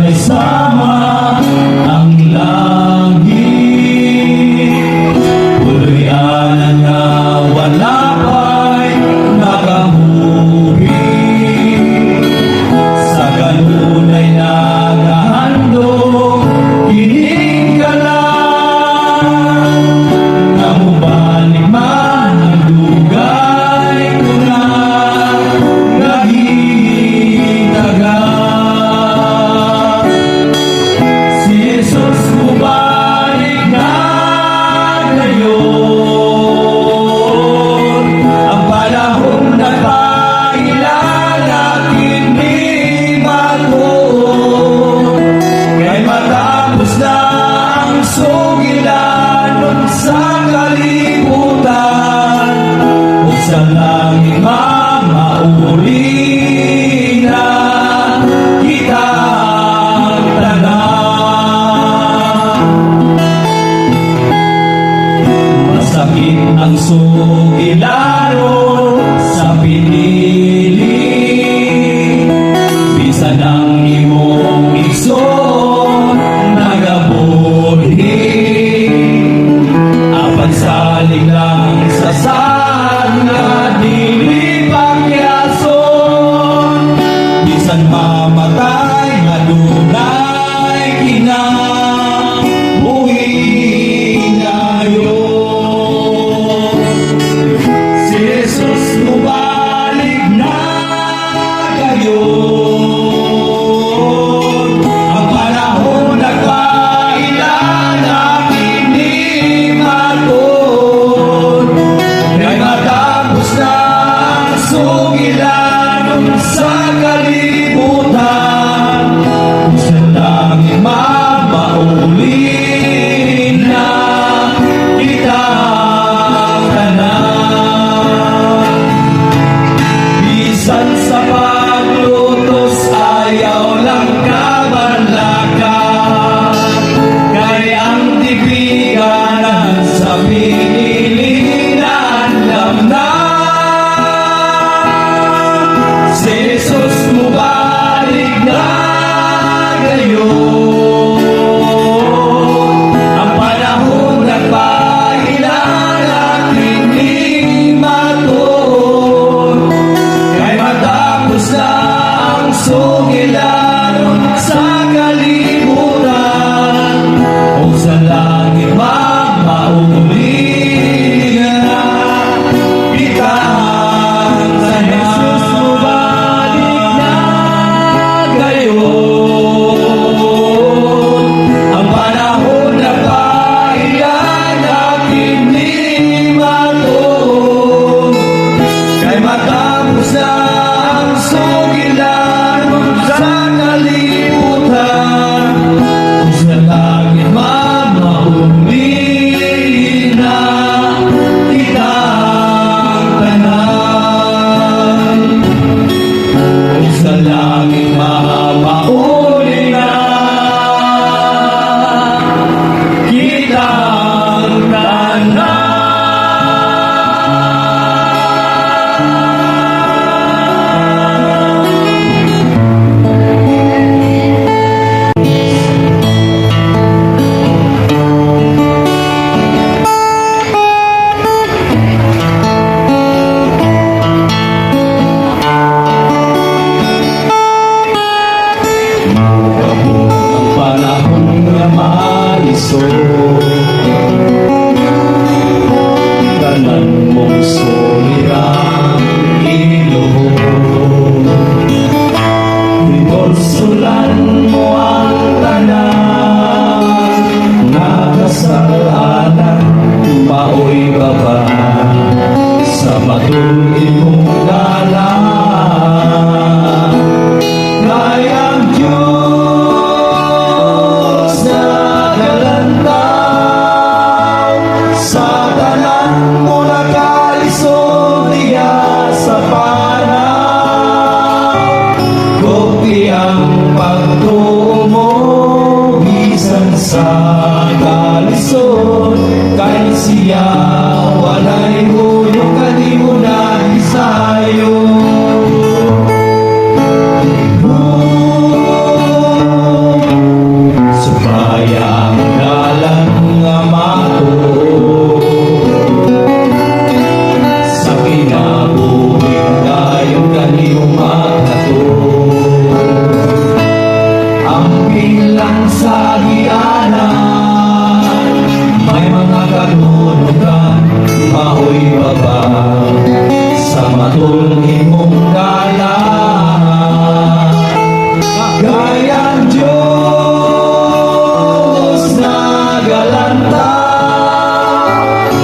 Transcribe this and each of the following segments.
may sama ang langit. Puluyan nga wala pa'y nakamuri. Sa ganun ay naghahandog kinig ka lang. Namubalik man ang dugay ko na nagitaga. Si Jesus bumalik na ngayon. Ang panahon nagpailan at hindi matuon. Kaya matapos na ang sugilanon sa kalibutan, o sa langit mamauli na kitang tanan. Masakit ang sugilanon sa pinili, bisan ang imong igsoon nagabulhi. Apan salig lang sa saan nga dili pagyason, bisan mamatay nga dunay kinabuhi ngayon. Si Jesus bumalik na ngayon. Ang panahon nagpailan at hindi matuon. Kaya matapos na ang sugilanon sa kalibutan, sa langit mamauli na kitang tanan. Bisan sa paglutos ayaw lang kabanlakan, kaya ang tibiganan sa pinilinan lamnan. Si Jesus bumalik na ngayon. Ang panahon nagpailan at hindi matuon. Kaya matapos na ang sugilanon sa kalibutan, o sa langit mamauli na kitang tanan. Jesus bumalik na ngayon. Ang panahon nagpailan at hindi matuon. Kaya matapos na ang sugilanon sa kalibutan, o sa langit mamauli na kitang tanan. O sa langit mamauli na kitang tanan. Ang panahon nga maalisod, tanan mong sulirang ilog. Pinulsulan mo ang tanan, nakasalanan, maoy baba sa matuloy mong galang. Kaya ang Diyos nagalantaw sa tanan mo nakalisod diya sa panaw. Kopi ang pagtuo mo bisan sa kalisod, kay siya walay hulog kalimunan isayo. lang sa gianan, may mga kanunugan, mahoy baba sa matulong mong dalan. Gayang Diyos na galanta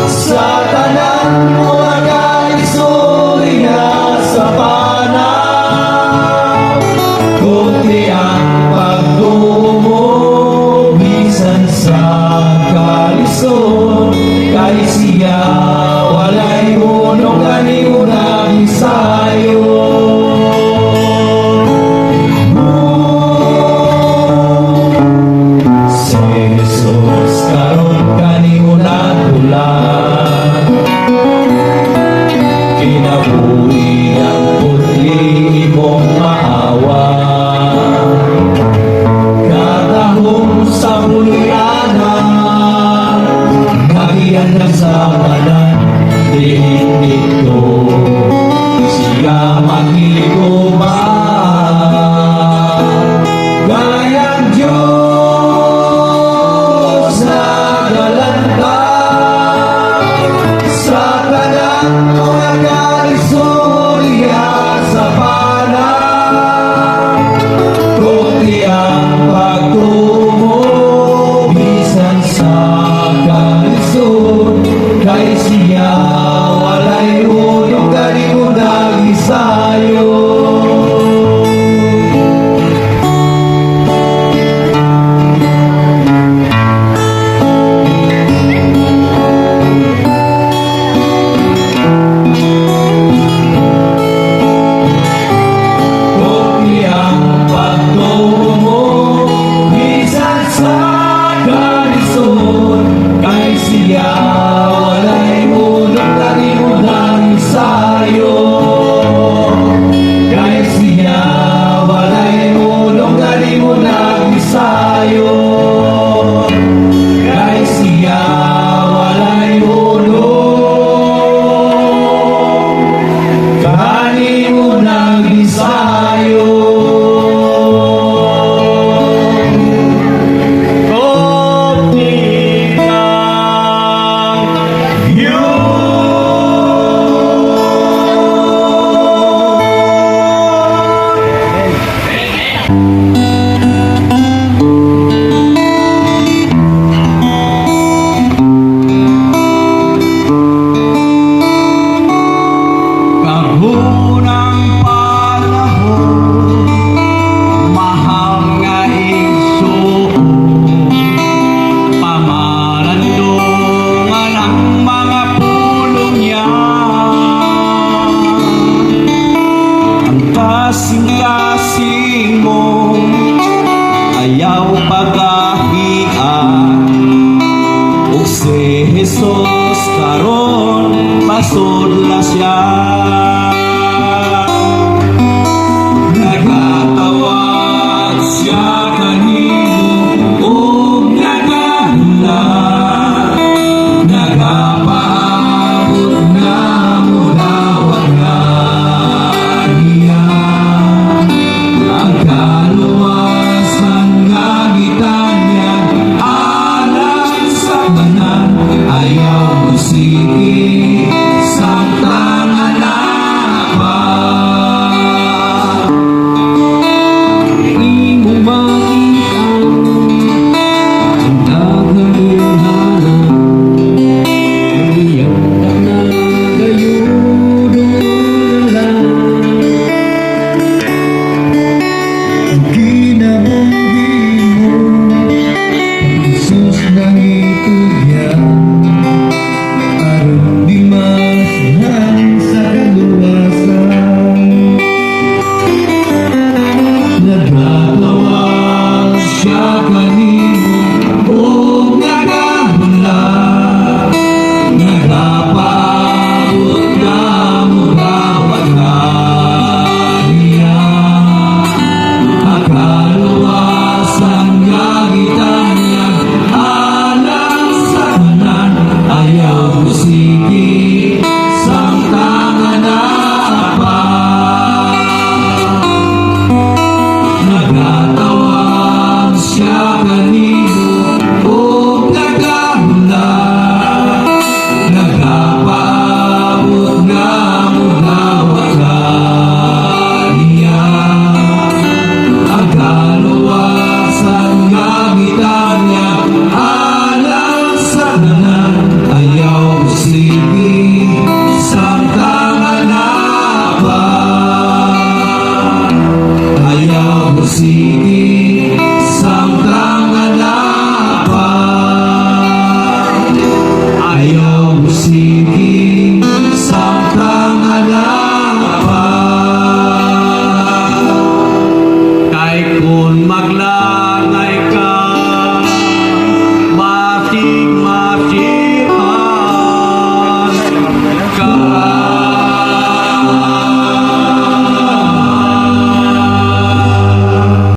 sa tanan mo agaisulya sa panahon. Kunti ang pagtumo bisan sa kalisod, kay siya walay unong kaniunang isayo. Si Jesus karon kaniunang ulan, kinabuhi ang putli mong maawa. Katahong sa mulianan, kagiyan na sa kanan, diin dito siya makiguman. Gayang Diyos na galanta sa tanan mga kalisulya sa panahon. Kunti ang pagtumo bisan sa kalisod, kay siya walay unong kaniunang isayo. Kunti ang pagtumo bisan sa kalisod, kay siya walay unong kaniunang isayo. Kay siya walay unong kaniunang isayo. Kay siya walay unong kaniunang isayo. Kahunang panahon, mahal nga igsuon, pamalandungan ang mga pulong niya. Ang kasing-kasing mo ayaw pagahian, ug si Jesus karon pasod na siya.